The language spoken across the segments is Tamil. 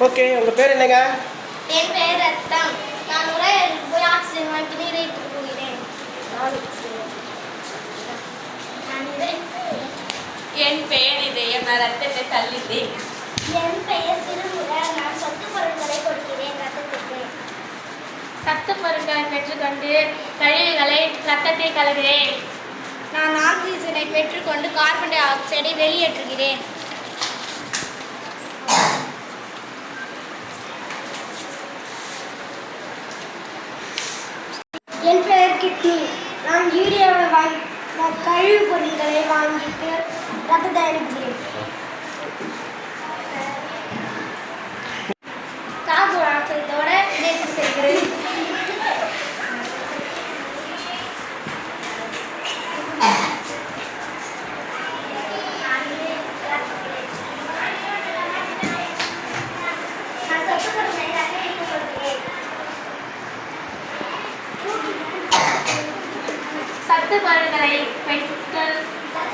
ஓகே, உங்கள் பேர் என்னங்க? என் பெயர் ரத்தம். நான் நுரையீரலுக்கு போய் ஆக்சிஜன் வாங்கி நீரை எடுத்துட்டு போகிறேன். என் பெயர் இதயம். நான் ரத்தத்தை தள்ளிட்டேன். என் பெயர் சிறுமுறை. நான் சத்து பொருட்களை கொடுக்கிறேன் ரத்தத்துக்கு. சத்து பொருட்களை பெற்றுக்கொண்டு கழிவுகளை ரத்தத்தை கலகிறேன். நான் ஆக்சிஜனை பெற்றுக்கொண்டு கார்பன் டை ஆக்சைடை வெளியேற்றுகிறேன். என் பெயர் கிட்னி. நான் யூரியாவை கழிவு பொருட்களை வாங்கிட்டு ரத்தத்தை அனுப்புகிறேன். கார்பன் ஆக்சைடோட இணைப்பு செய்கிறேன். சத்து பொருட்களை பெற்று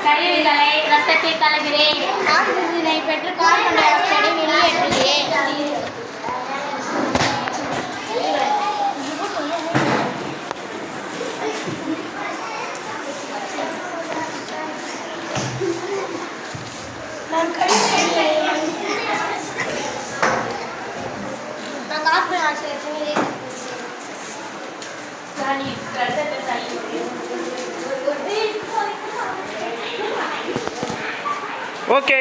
கழிவுகளை ரத்தத்தை கலகிறேன். ஆக்சிஜனை பெற்று கார்பன் டை ஆக்சைடை வெளியேற்றுகிறேன். நான் கார்பன் டை ஆக்சைடை நான் ரத்தத்தை தள்ளிட்டேன். ஓகே.